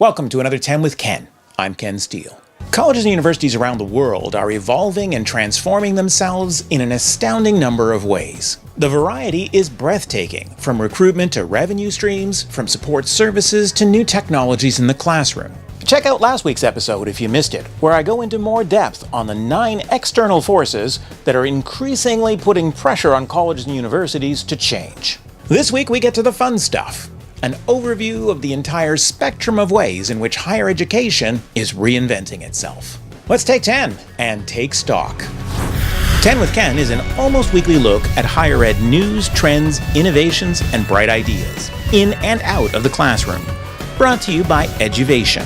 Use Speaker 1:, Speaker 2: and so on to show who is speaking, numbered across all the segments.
Speaker 1: Welcome to another 10 with Ken. I'm Ken Steele. Colleges and universities around the world are evolving and transforming themselves in an astounding number of ways. The variety is breathtaking, from recruitment to revenue streams, from support services to new technologies in the classroom. Check out last week's episode if you missed it, where I go into more depth on the 9 external forces that are increasingly putting pressure on colleges and universities to change. This week we get to the fun stuff. An overview of the entire spectrum of ways in which higher education is reinventing itself. Let's take 10 and take stock. 10 with Ken is an almost weekly look at higher ed news, trends, innovations, and bright ideas, in and out of the classroom. Brought to you by Eduvation.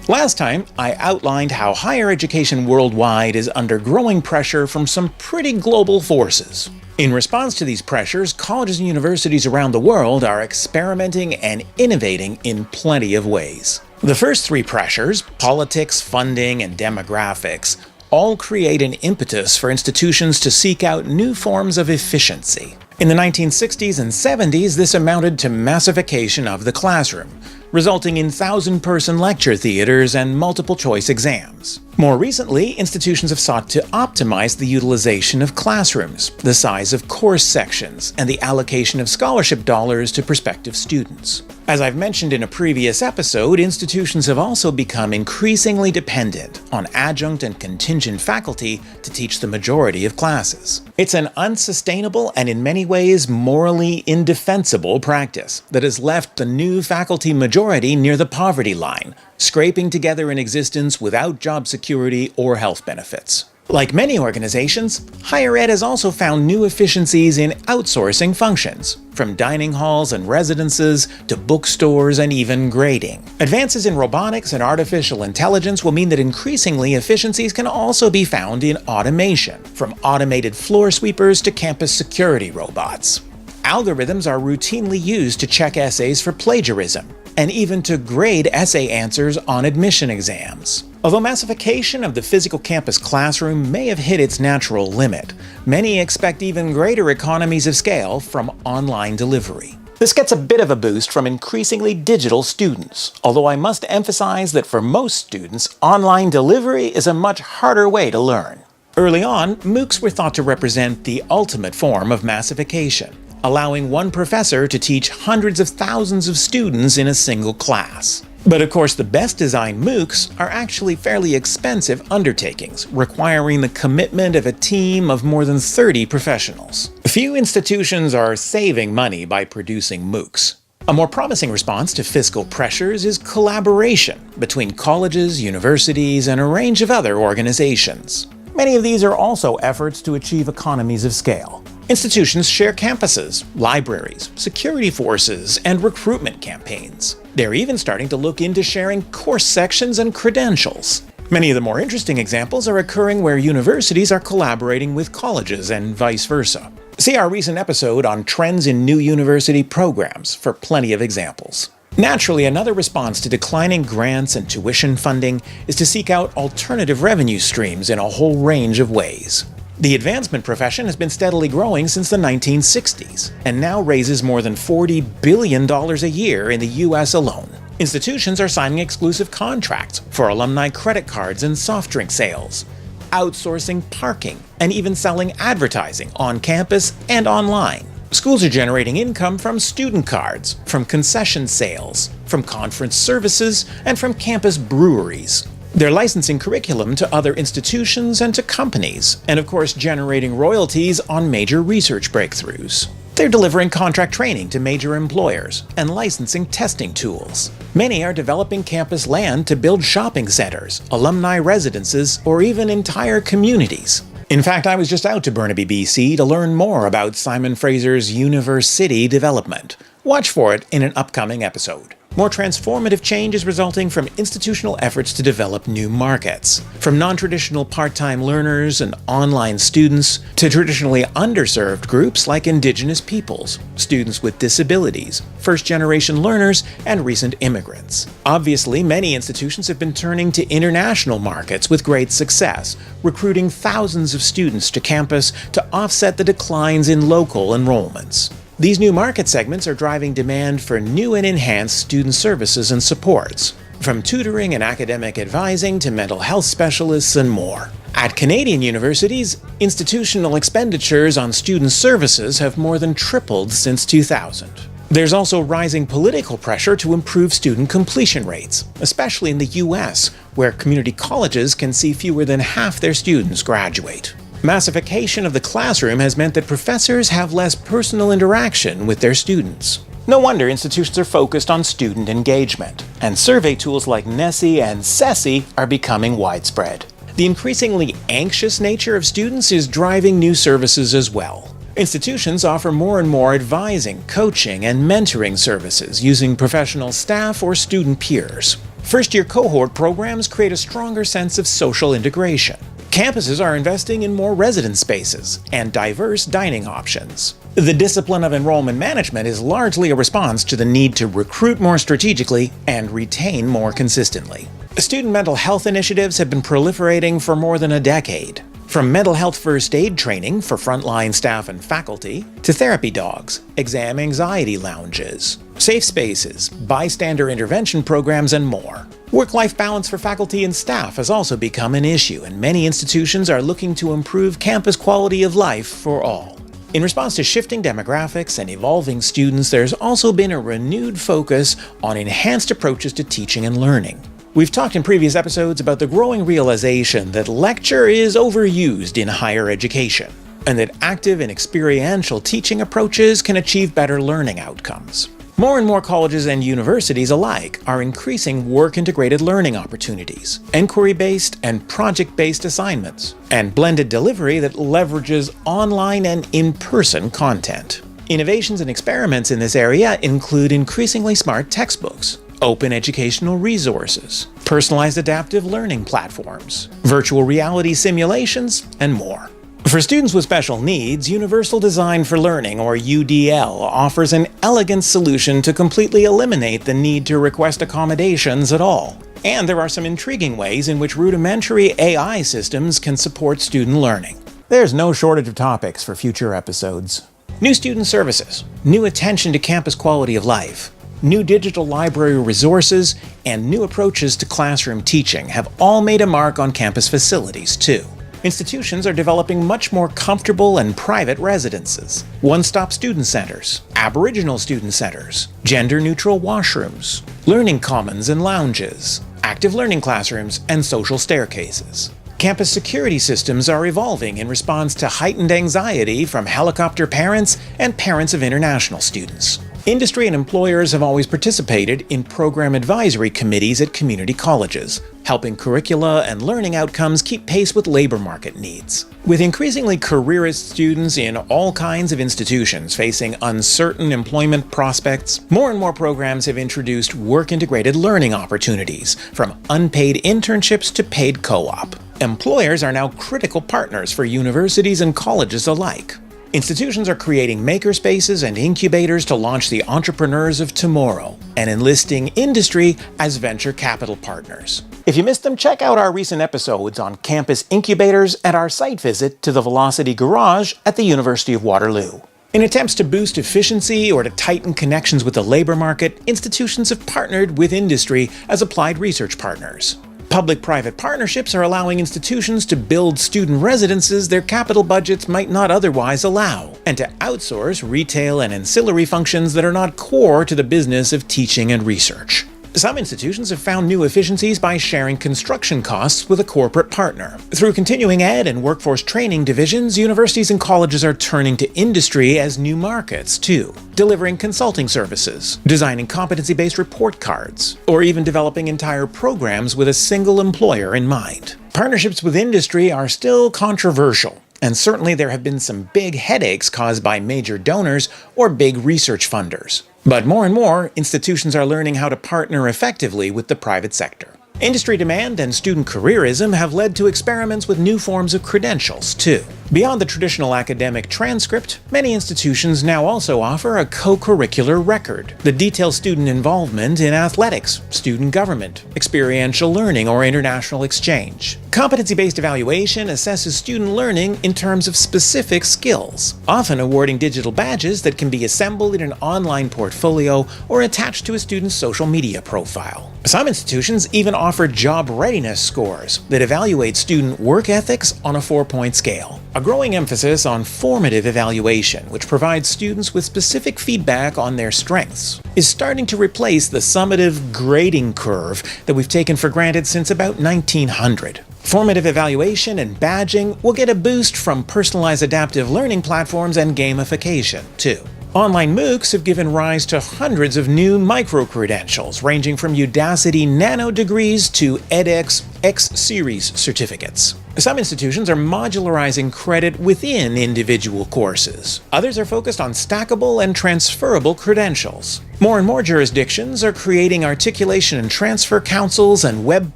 Speaker 1: Last time, I outlined how higher education worldwide is under growing pressure from some pretty global forces. In response to these pressures, colleges and universities around the world are experimenting and innovating in plenty of ways. The first 3 pressures, politics, funding, and demographics, all create an impetus for institutions to seek out new forms of efficiency. In the 1960s and 70s, this amounted to massification of the classroom, resulting in 1,000-person lecture theaters and multiple-choice exams. More recently, institutions have sought to optimize the utilization of classrooms, the size of course sections, and the allocation of scholarship dollars to prospective students. As I've mentioned in a previous episode, institutions have also become increasingly dependent on adjunct and contingent faculty to teach the majority of classes. It's an unsustainable and in many ways morally indefensible practice that has left the new faculty majority near the poverty line, scraping together an existence without job security or health benefits. Like many organizations, higher ed has also found new efficiencies in outsourcing functions, from dining halls and residences to bookstores and even grading. Advances in robotics and artificial intelligence will mean that increasingly efficiencies can also be found in automation, from automated floor sweepers to campus security robots. Algorithms are routinely used to check essays for plagiarism, and even to grade essay answers on admission exams. Although massification of the physical campus classroom may have hit its natural limit, many expect even greater economies of scale from online delivery. This gets a bit of a boost from increasingly digital students, although I must emphasize that for most students, online delivery is a much harder way to learn. Early on, MOOCs were thought to represent the ultimate form of massification, allowing one professor to teach hundreds of thousands of students in a single class. But of course, the best designed MOOCs are actually fairly expensive undertakings, requiring the commitment of a team of more than 30 professionals. Few institutions are saving money by producing MOOCs. A more promising response to fiscal pressures is collaboration between colleges, universities, and a range of other organizations. Many of these are also efforts to achieve economies of scale. Institutions share campuses, libraries, security forces, and recruitment campaigns. They're even starting to look into sharing course sections and credentials. Many of the more interesting examples are occurring where universities are collaborating with colleges and vice versa. See our recent episode on trends in new university programs for plenty of examples. Naturally, another response to declining grants and tuition funding is to seek out alternative revenue streams in a whole range of ways. The advancement profession has been steadily growing since the 1960s, and now raises more than $40 billion a year in the US alone. Institutions are signing exclusive contracts for alumni credit cards and soft drink sales, outsourcing parking, and even selling advertising on campus and online. Schools are generating income from student cards, from concession sales, from conference services, and from campus breweries. They're licensing curriculum to other institutions and to companies, and of course generating royalties on major research breakthroughs. They're delivering contract training to major employers and licensing testing tools. Many are developing campus land to build shopping centers, alumni residences, or even entire communities. In fact, I was just out to Burnaby, BC to learn more about Simon Fraser's University development. Watch for it in an upcoming episode. More transformative change is resulting from institutional efforts to develop new markets. From non-traditional part-time learners and online students to traditionally underserved groups like Indigenous peoples, students with disabilities, first-generation learners, and recent immigrants. Obviously, many institutions have been turning to international markets with great success, recruiting thousands of students to campus to offset the declines in local enrollments. These new market segments are driving demand for new and enhanced student services and supports, from tutoring and academic advising to mental health specialists and more. At Canadian universities, institutional expenditures on student services have more than tripled since 2000. There's also rising political pressure to improve student completion rates, especially in the US, where community colleges can see fewer than half their students graduate. Massification of the classroom has meant that professors have less personal interaction with their students. No wonder institutions are focused on student engagement, and survey tools like NESI and SESI are becoming widespread. The increasingly anxious nature of students is driving new services as well. Institutions offer more and more advising, coaching, and mentoring services using professional staff or student peers. First-year cohort programs create a stronger sense of social integration. Campuses are investing in more residence spaces and diverse dining options. The discipline of enrollment management is largely a response to the need to recruit more strategically and retain more consistently. Student mental health initiatives have been proliferating for more than a decade. From mental health first aid training for frontline staff and faculty, to therapy dogs, exam anxiety lounges, safe spaces, bystander intervention programs, and more. Work-life balance for faculty and staff has also become an issue, and many institutions are looking to improve campus quality of life for all. In response to shifting demographics and evolving students, there's also been a renewed focus on enhanced approaches to teaching and learning. We've talked in previous episodes about the growing realization that lecture is overused in higher education, and that active and experiential teaching approaches can achieve better learning outcomes. More and more colleges and universities alike are increasing work-integrated learning opportunities, inquiry-based and project-based assignments, and blended delivery that leverages online and in-person content. Innovations and experiments in this area include increasingly smart textbooks, open educational resources, personalized adaptive learning platforms, virtual reality simulations, and more. For students with special needs, Universal Design for Learning, or UDL, offers an elegant solution to completely eliminate the need to request accommodations at all. And there are some intriguing ways in which rudimentary AI systems can support student learning. There's no shortage of topics for future episodes. New student services, new attention to campus quality of life, new digital library resources, and new approaches to classroom teaching have all made a mark on campus facilities, too. Institutions are developing much more comfortable and private residences, one-stop student centers, Aboriginal student centers, gender-neutral washrooms, learning commons and lounges, active learning classrooms, and social staircases. Campus security systems are evolving in response to heightened anxiety from helicopter parents and parents of international students. Industry and employers have always participated in program advisory committees at community colleges, helping curricula and learning outcomes keep pace with labor market needs. With increasingly careerist students in all kinds of institutions facing uncertain employment prospects, more and more programs have introduced work-integrated learning opportunities, from unpaid internships to paid co-op. Employers are now critical partners for universities and colleges alike. Institutions are creating makerspaces and incubators to launch the entrepreneurs of tomorrow, and enlisting industry as venture capital partners. If you missed them, check out our recent episodes on campus incubators and our site visit to the Velocity Garage at the University of Waterloo. In attempts to boost efficiency or to tighten connections with the labor market, institutions have partnered with industry as applied research partners. Public-private partnerships are allowing institutions to build student residences their capital budgets might not otherwise allow, and to outsource retail and ancillary functions that are not core to the business of teaching and research. Some institutions have found new efficiencies by sharing construction costs with a corporate partner. Through continuing ed and workforce training divisions, universities and colleges are turning to industry as new markets, too, delivering consulting services, designing competency-based report cards, or even developing entire programs with a single employer in mind. Partnerships with industry are still controversial, and certainly there have been some big headaches caused by major donors or big research funders. But more and more, institutions are learning how to partner effectively with the private sector. Industry demand and student careerism have led to experiments with new forms of credentials, too. Beyond the traditional academic transcript, many institutions now also offer a co-curricular record that details student involvement in athletics, student government, experiential learning, or international exchange. Competency-based evaluation assesses student learning in terms of specific skills, often awarding digital badges that can be assembled in an online portfolio or attached to a student's social media profile. Some institutions even offer job readiness scores that evaluate student work ethics on a 4-point scale. A growing emphasis on formative evaluation, which provides students with specific feedback on their strengths, is starting to replace the summative grading curve that we've taken for granted since about 1900. Formative evaluation and badging will get a boost from personalized adaptive learning platforms and gamification, too. Online MOOCs have given rise to hundreds of new micro-credentials, ranging from Udacity Nano degrees to edX X-Series certificates. Some institutions are modularizing credit within individual courses. Others are focused on stackable and transferable credentials. More and more jurisdictions are creating articulation and transfer councils and web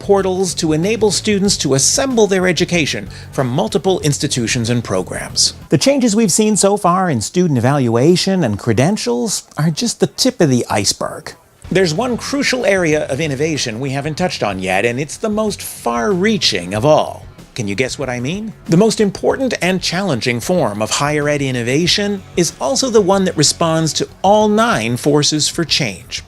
Speaker 1: portals to enable students to assemble their education from multiple institutions and programs. The changes we've seen so far in student evaluation and credentials are just the tip of the iceberg. There's one crucial area of innovation we haven't touched on yet, and it's the most far-reaching of all. Can you guess what I mean? The most important and challenging form of higher ed innovation is also the one that responds to all 9 forces for change: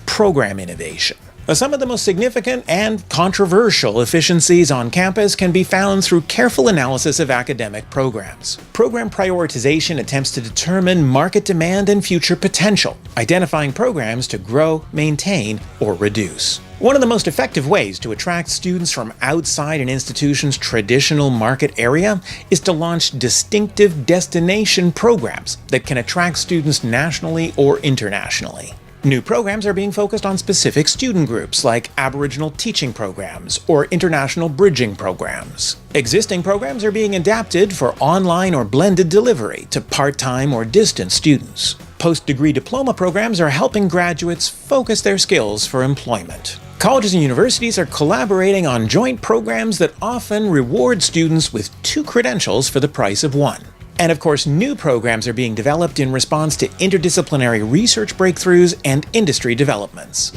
Speaker 1: program innovation. Some of the most significant and controversial efficiencies on campus can be found through careful analysis of academic programs. Program prioritization attempts to determine market demand and future potential, identifying programs to grow, maintain, or reduce. One of the most effective ways to attract students from outside an institution's traditional market area is to launch distinctive destination programs that can attract students nationally or internationally. New programs are being focused on specific student groups like Aboriginal teaching programs or international bridging programs. Existing programs are being adapted for online or blended delivery to part-time or distant students. Post-degree diploma programs are helping graduates focus their skills for employment. Colleges and universities are collaborating on joint programs that often reward students with 2 credentials for the price of 1. And of course, new programs are being developed in response to interdisciplinary research breakthroughs and industry developments.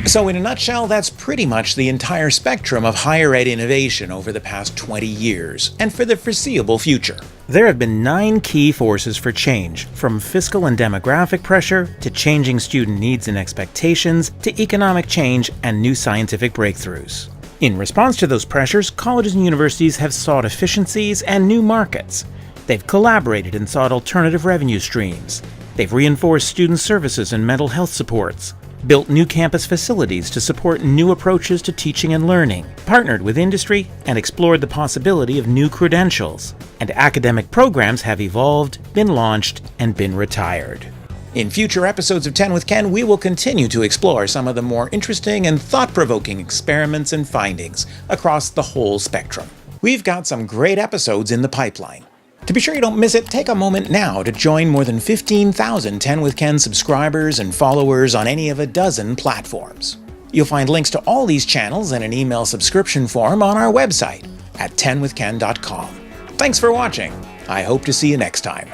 Speaker 1: So in a nutshell, that's pretty much the entire spectrum of higher ed innovation over the past 20 years, and for the foreseeable future. There have been 9 key forces for change, from fiscal and demographic pressure, to changing student needs and expectations, to economic change and new scientific breakthroughs. In response to those pressures, colleges and universities have sought efficiencies and new markets. They've collaborated and sought alternative revenue streams. They've reinforced student services and mental health supports, built new campus facilities to support new approaches to teaching and learning, partnered with industry, and explored the possibility of new credentials. And academic programs have evolved, been launched, and been retired. In future episodes of 10 with Ken, we will continue to explore some of the more interesting and thought-provoking experiments and findings across the whole spectrum. We've got some great episodes in the pipeline. To be sure you don't miss it, take a moment now to join more than 15,000 10 with Ken subscribers and followers on any of a dozen platforms. You'll find links to all these channels and an email subscription form on our website at 10withken.com. Thanks for watching. I hope to see you next time.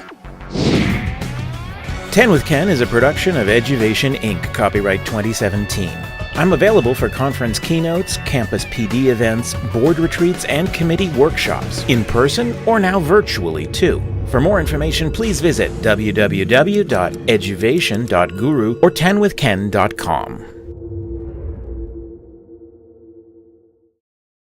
Speaker 1: 10 with Ken is a production of Eduvation Inc., copyright 2017. I'm available for conference keynotes, campus PD events, board retreats, and committee workshops, in person or now virtually too. For more information, please visit www.eduvation.guru or 10withken.com.